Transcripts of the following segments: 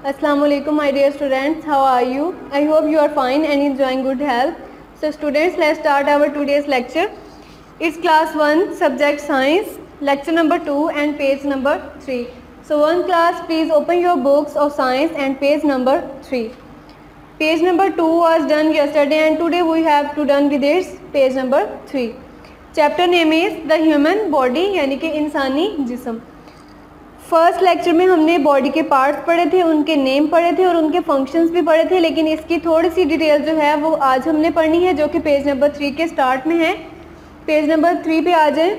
Assalamu alaikum my dear students, how are you? I hope you are fine and enjoying good health. So students, let's start our today's lecture. It's class 1 subject science, lecture number 2 and page number 3. So one class, please open your books of science and page number 3. Page number 2 was done yesterday and today we have to done with its page number 3. Chapter name is the human body यानी कि इंसानी जिस्म. First lecture में हमने body के parts पढ़े थे, उनके नेम पढ़े थे और उनके फंक्शंस भी पढ़े थे, लेकिन इसकी थोड़ी सी डिटेल जो है वो आज हमने पढ़नी है, जो कि पेज नंबर 3 के स्टार्ट में है. पेज नंबर 3 पे आ जाए.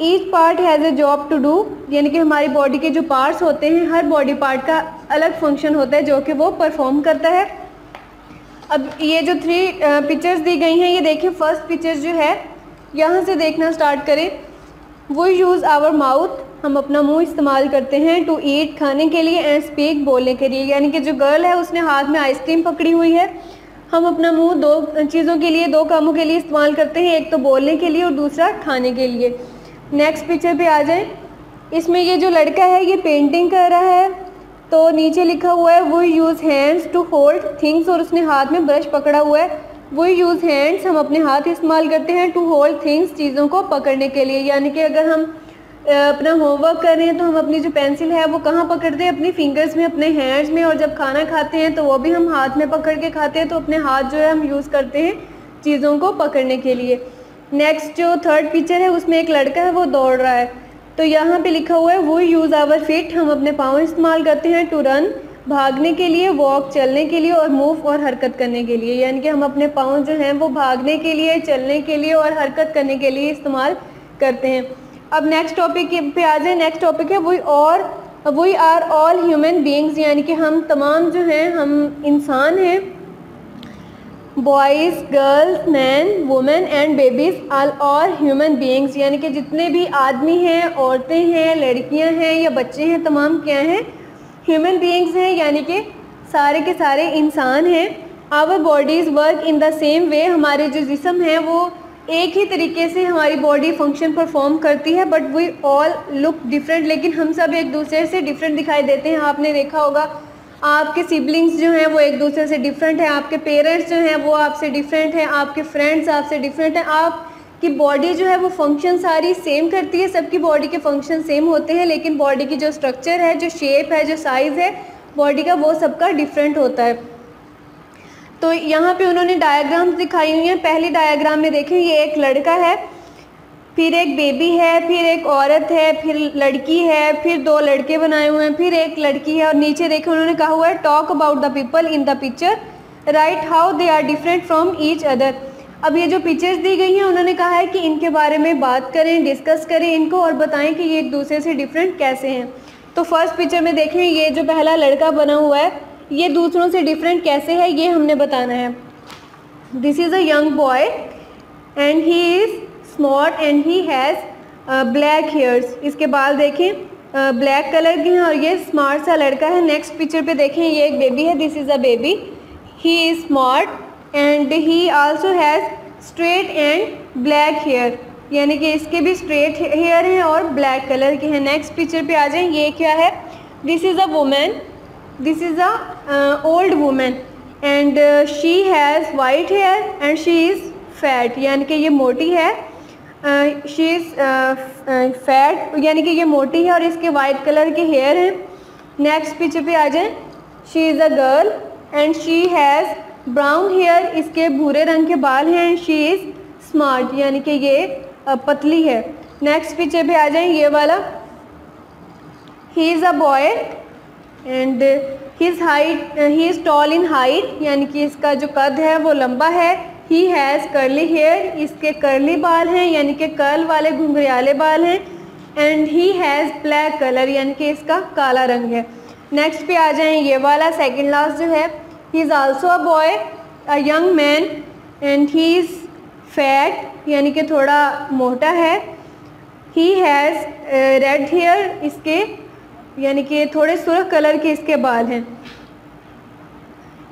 Each part has a job to do, यानी कि हमारी बॉडी के जो पार्ट्स होते हैं, हर बॉडी पार्ट का अलग फंक्शन होता है जो कि वो परफॉर्म करता है. अब ये जो 3 पिक्चर्स दी गई हैं, ये देखिए. फर्स्ट पिक्चर जो है यहाँ से देखना स्टार्ट करें. वो यूज़ आवर माउथ, हम अपना मुंह इस्तेमाल करते हैं. टू ईट, खाने के लिए. एंड स्पीक, बोलने के लिए. यानी कि जो गर्ल है उसने हाथ में आइसक्रीम पकड़ी हुई है. हम अपना मुंह 2 चीज़ों के लिए, 2 कामों के लिए इस्तेमाल करते हैं, एक तो बोलने के लिए और दूसरा खाने के लिए. नेक्स्ट पिक्चर पे आ जाएं. इसमें ये जो लड़का है ये पेंटिंग कर रहा है, तो नीचे लिखा हुआ है वो use hands to hold things, और उसने हाथ में ब्रश पकड़ा हुआ है. वो यूज़ हैंड्स, हम अपने हाथ इस्तेमाल करते हैं. टू होल्ड थिंग्स, चीज़ों को पकड़ने के लिए. यानी कि अगर हम अपना होमवर्क कर रहे हैं तो हम अपनी जो पेंसिल है वो कहाँ पकड़ते हैं? अपनी फिंगर्स में, अपने हैंड्स में. और जब खाना खाते हैं तो वो भी हम हाथ में पकड़ के खाते हैं, तो अपने हाथ जो है हम यूज़ करते हैं चीज़ों को पकड़ने के लिए. नेक्स्ट जो थर्ड पिक्चर है उसमें एक लड़का है वो दौड़ रहा है, तो यहाँ पे लिखा हुआ है वो यूज़ आवर फीट, हम अपने पाँव इस्तेमाल करते हैं. टू रन, भागने के लिए. वॉक, चलने के लिए. और मूव, और हरकत करने के लिए. यानी कि हम अपने पाँव जो हैं वो भागने के लिए, चलने के लिए और हरकत करने के लिए इस्तेमाल करते हैं. अब नेक्स्ट टॉपिक पे आ जाए. नेक्स्ट टॉपिक है we are all human beings, यानी कि हम तमाम जो हैं हम इंसान हैं. Boys, girls, man, women and babies are all human beings, यानी कि जितने भी आदमी हैं, औरतें हैं, लड़कियां हैं या बच्चे हैं, तमाम क्या हैं? ह्यूमन बीइंग्स हैं, यानी कि सारे के सारे इंसान हैं. Our bodies work in the same way, हमारे जो जिस्म है वो एक ही तरीके से हमारी बॉडी फंक्शन परफॉर्म करती है. But we all look different, लेकिन हम सब एक दूसरे से डिफरेंट दिखाई देते हैं. आपने देखा होगा आपके सिबलिंग्स जो हैं वो एक दूसरे से डिफरेंट हैं, आपके पेरेंट्स जो हैं वो आपसे डिफरेंट हैं, आपके फ्रेंड्स आपसे डिफरेंट हैं. आपकी बॉडी जो है वो फंक्शन सारी सेम करती है, सबकी बॉडी के फंक्शन सेम होते हैं, लेकिन बॉडी की जो स्ट्रक्चर है, जो शेप है, जो साइज़ है बॉडी का, वो सबका डिफरेंट होता है. तो यहाँ पे उन्होंने डायग्राम्स दिखाई हुई हैं. पहली डायग्राम में देखें, ये एक लड़का है, फिर एक बेबी है, फिर एक औरत है, फिर लड़की है, फिर 2 लड़के बनाए हुए हैं, फिर एक लड़की है. और नीचे देखें उन्होंने कहा हुआ है talk about the people in the picture, right how they are different from each other. अब ये जो पिक्चर्स दी गई हैं उन्होंने कहा है कि इनके बारे में बात करें, डिस्कस करें इनको और बताएं कि ये एक दूसरे से डिफरेंट कैसे हैं. तो फर्स्ट पिक्चर में देखें, ये जो पहला लड़का बना हुआ है ये दूसरों से डिफरेंट कैसे है ये हमने बताना है. This is a young boy and he is smart and he has black hairs. इसके बाल देखें ब्लैक कलर के हैं और ये स्मार्ट सा लड़का है. नेक्स्ट पिक्चर पे देखें, ये एक बेबी है. This is a baby. He is smart and he also has straight and black hair, यानी कि इसके भी स्ट्रेट हेयर हैं और ब्लैक कलर के हैं. नेक्स्ट पिक्चर पे आ जाएं. ये क्या है? This is a women. This is a old woman and she has white hair and she is fat, यानी कि ये मोटी है. she is fat, यानी कि ये मोटी है और इसके वाइट कलर के हेयर हैं. नेक्स्ट पिक्चर पे आ जाएं. she is a girl and she has brown hair, इसके भूरे रंग के बाल हैं. she is smart, यानी कि ये पतली है. नेक्स्ट पिक्चर पे आ जाएं. ये वाला, he is a boy and his height, he is tall in height, यानी कि इसका जो कद है वो लंबा है. ही हैज़ कर्ली हेयर, इसके कर्ली बाल हैं यानी कि कर्ल वाले घुंघराले बाल हैं. And he has black colour, यानी कि इसका काला रंग है. नेक्स्ट पे आ जाएं. ये वाला सेकंड लास्ट जो है, he is also a boy, a young man and he is fat, यानी कि थोड़ा मोटा है. ही हैज़ रेड हेयर, इसके यानी कि थोड़े सुर्ख कलर के इसके बाल हैं.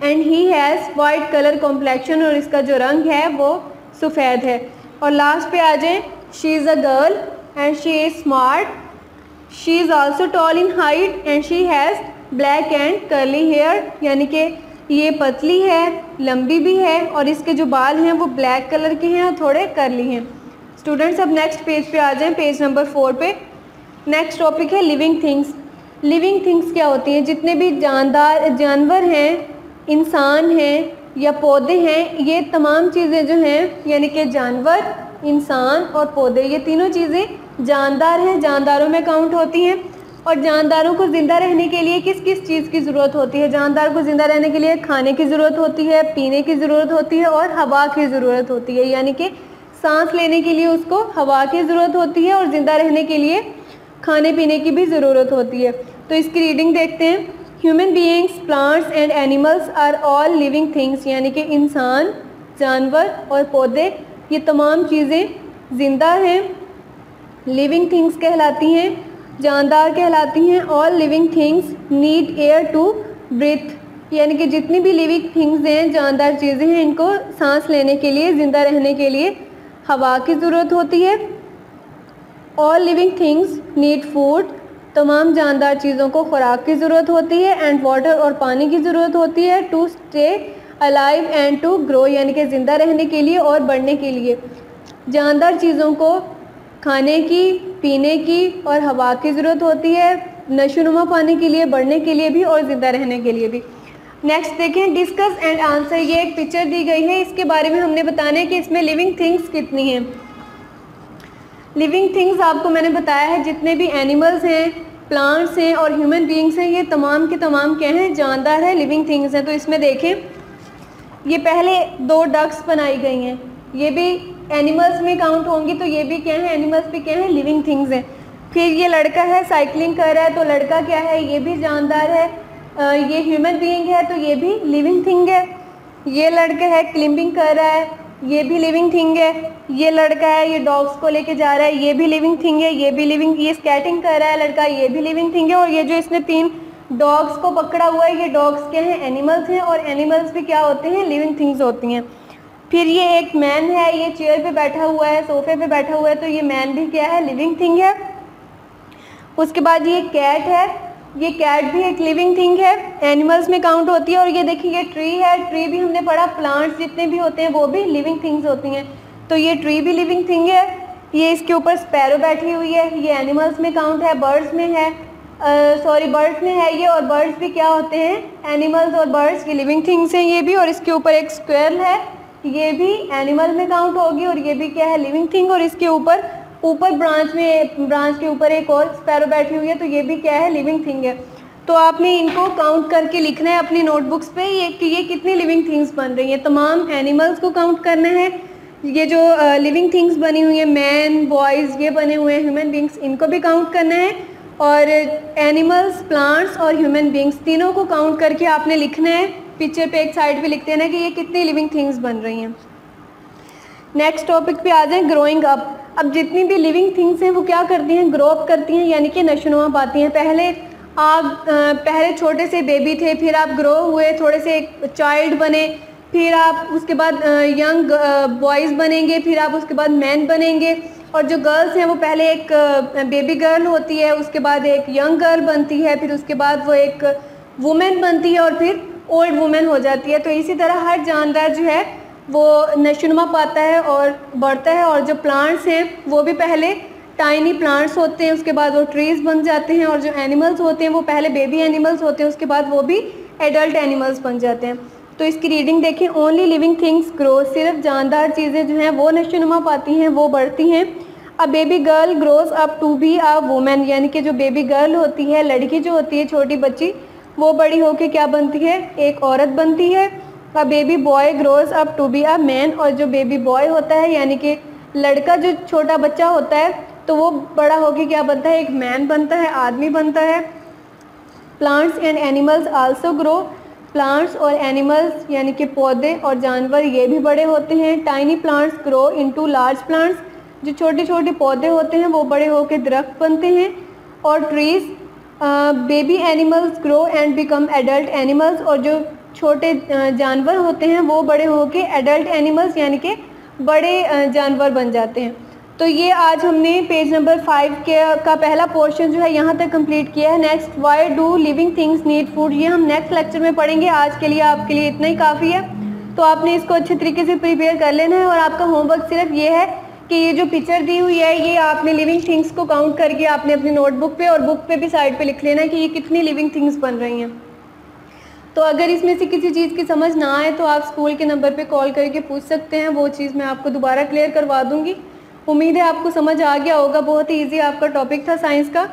And he has white colour complexion, और इसका जो रंग है वो सफ़ेद है. और लास्ट पे आ जाएं. She is a girl and she is smart, she is also tall in height and she has black and curly hair, यानी कि ये पतली है, लंबी भी है और इसके जो बाल हैं वो ब्लैक कलर के हैं और थोड़े कर्ली हैं। स्टूडेंट्स अब नेक्स्ट पेज पे आ जाएं, पेज नंबर 4 पे। नेक्स्ट टॉपिक है लिविंग थिंग्स। लिविंग थिंग्स क्या होती हैं? जितने भी जानदार जानवर हैं, इंसान हैं या पौधे हैं, ये तमाम चीज़ें जो हैं यानी कि जानवर, इंसान और पौधे, ये तीनों चीज़ें जानदार हैं, जानदारों में काउंट होती हैं। और जानदारों को ज़िंदा रहने के लिए किस किस चीज़ की ज़रूरत होती है? जानदार को ज़िंदा रहने के लिए खाने की ज़रूरत होती है, पीने की ज़रूरत होती है और हवा की ज़रूरत होती है, यानी कि सांस लेने के लिए उसको हवा की ज़रूरत होती है और ज़िंदा रहने के लिए खाने पीने की भी ज़रूरत होती है। तो इसकी रीडिंग देखते हैं। Human beings, plants and animals are all living things, यानी कि इंसान, जानवर और पौधे, ये तमाम चीज़ें ज़िंदा हैं, लिविंग थिंग्स कहलाती हैं, जानदार कहलाती हैं। All living things need air to breathe, यानी कि जितनी भी लिविंग थिंग्स हैं, जानदार चीज़ें हैं, इनको सांस लेने के लिए, ज़िंदा रहने के लिए हवा की ज़रूरत होती है। All living things need food, तमाम जानदार चीज़ों को खुराक की ज़रूरत होती है। एंड वाटर, और पानी की ज़रूरत होती है। To stay alive and to grow, यानी कि ज़िंदा रहने के लिए और बढ़ने के लिए। जानदार चीज़ों को खाने की, पीने की और हवा की ज़रूरत होती है, नशोनुमा पाने के लिए, बढ़ने के लिए भी और ज़िंदा रहने के लिए भी। नेक्स्ट देखें, डिस्कस एंड आंसर। ये एक पिक्चर दी गई है, इसके बारे में हमने बताना है कि इसमें लिविंग थिंग्स कितनी हैं। लिविंग थिंग्स आपको मैंने बताया है जितने भी एनिमल्स हैं, प्लांट्स हैं और ह्यूमन बीइंग्स हैं, ये तमाम के तमाम क्या हैं? जानदार है, लिविंग थिंग्स हैं। तो इसमें देखें, ये पहले 2 डक्स बनाई गई हैं, ये भी एनिमल्स में काउंट होंगी, तो ये भी क्या है? एनिमल्स भी क्या है? लिविंग थिंग्स हैं। फिर ये लड़का है, साइकिलिंग कर रहा है, तो लड़का क्या है? ये भी जानदार है। ये ह्यूमन बीइंग है, तो ये भी लिविंग थिंग है। ये लड़का है, क्लाइंबिंग कर रहा है, ये भी लिविंग थिंग है। ये लड़का है, ये डॉग्स को लेके जा रहा है, ये भी लिविंग थिंग है। ये भी लिविंग, ये स्केटिंग कर रहा है लड़का, ये भी लिविंग थिंग है। और ये जो इसने 3 डॉग्स को पकड़ा हुआ है, ये डॉग्स क्या हैं? एनिमल्स हैं। और एनिमल्स भी क्या होते हैं? लिविंग थिंग्स होती हैं। फिर ये एक मैन है, ये चेयर पे बैठा हुआ है, सोफे पे बैठा हुआ है, तो ये मैन भी क्या है? लिविंग थिंग है। उसके बाद ये कैट है, ये कैट भी एक लिविंग थिंग है, एनिमल्स में काउंट होती है। और ये देखिए, ये ट्री है, ट्री भी हमने पढ़ा, प्लांट्स जितने भी होते हैं वो भी लिविंग थिंग्स होती हैं, तो ये ट्री भी लिविंग थिंग है। ये इसके ऊपर स्पैरो बैठी हुई है, ये एनिमल्स में काउंट है, बर्ड्स में है, बर्ड्स में है ये। और बर्ड्स भी क्या होते हैं? एनिमल्स और बर्ड्स, ये लिविंग थिंग्स हैं ये भी। और इसके ऊपर एक स्क्वेरल है, ये भी एनिमल में काउंट होगी और ये भी क्या है? Living thing. और इसके ऊपर ब्रांच के ऊपर एक और स्पैरो बैठी हुई है, तो ये भी क्या है? लिविंग थिंग है। तो आपने इनको काउंट करके लिखना है अपनी नोटबुक्स पे, ये कितनी लिविंग थिंग्स बन रही हैं। तमाम एनिमल्स को काउंट करना है, ये जो लिविंग थिंग्स बनी हुई हैं, मैन, बॉयज़, ये बने हुए हैं ह्यूमन बींग्स, इनको भी काउंट करना है। और एनिमल्स, प्लांट्स और ह्यूमन बींग्स तीनों को काउंट करके आपने लिखना है। पिक्चर पे एक साइड पे लिखते हैं ना कि ये कितनी लिविंग थिंग्स बन रही हैं। नेक्स्ट टॉपिक पे आ जाएं, ग्रोइंग अप। अब जितनी भी लिविंग थिंग्स हैं वो क्या करती हैं? ग्रो अप करती हैं, यानी कि नशोनुमा पाती हैं। पहले छोटे से बेबी थे, फिर आप ग्रो हुए, थोड़े से एक चाइल्ड बने, फिर आप उसके बाद यंग बॉयज़ बनेंगे, फिर आप उसके बाद मैन बनेंगे। और जो गर्ल्स हैं वो पहले एक बेबी गर्ल होती है, उसके बाद एक यंग गर्ल बनती है, फिर उसके बाद वो एक वुमेन बनती है और फिर ओल्ड वुमेन हो जाती है। तो इसी तरह हर जानदार जो है वो नशोनुमा पाता है और बढ़ता है। और जो प्लांट्स हैं वो भी पहले टाइनी प्लांट्स होते हैं, उसके बाद वो ट्रीज़ बन जाते हैं। और जो एनिमल्स होते हैं वो पहले बेबी एनिमल्स होते हैं, उसके बाद वो भी एडल्ट एनिमल्स बन जाते हैं। तो इसकी रीडिंग देखें, ओनली लिविंग थिंग्स ग्रो, सिर्फ जानदार चीज़ें जो हैं वो नशोनुमा पाती हैं, वो बढ़ती हैं। A baby girl grows up to be a women, यानी कि जो बेबी गर्ल होती है, लड़की जो होती है, छोटी बच्ची, वो बड़ी होकर क्या बनती है? एक औरत बनती है। A baby boy grows up to be a man, और जो बेबी बॉय होता है यानी कि लड़का, जो छोटा बच्चा होता है, तो वो बड़ा होकर क्या बनता है? एक मैन बनता है, आदमी बनता है। Plants and animals also grow, plants और एनिमल्स यानी कि पौधे और जानवर ये भी बड़े होते हैं। Tiny plants grow into large plants, जो छोटे छोटे पौधे होते हैं वो बड़े होकर दरख्त बनते हैं। और trees, baby animals grow and become adult animals, और जो छोटे जानवर होते हैं वो बड़े होकर एडल्ट एनिमल्स यानी कि बड़े जानवर बन जाते हैं। तो ये आज हमने पेज नंबर 5 का पहला पोर्शन जो है यहाँ तक कंप्लीट किया है। Next, why do living things need food, ये हम नेक्स्ट लेक्चर में पढ़ेंगे। आज के लिए आपके लिए इतना ही काफ़ी है। तो आपने इसको अच्छे तरीके से प्रिपेयर कर लेना है और आपका होमवर्क सिर्फ ये है कि ये जो पिक्चर दी हुई है ये आपने लिविंग थिंग्स को काउंट करके आपने अपनी नोटबुक पे और बुक पे भी साइड पे लिख लेना है कि ये कितनी लिविंग थिंग्स बन रही हैं। तो अगर इसमें से किसी चीज़ की समझ ना आए तो आप स्कूल के नंबर पे कॉल करके पूछ सकते हैं, वो चीज़ मैं आपको दोबारा क्लियर करवा दूँगी। उम्मीद है आपको समझ आ गया होगा, बहुत ही ईजी आपका टॉपिक था साइंस का।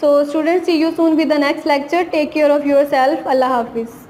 So students, see you soon with the next lecture. Take care of yourself. अल्लाह हाफिज़।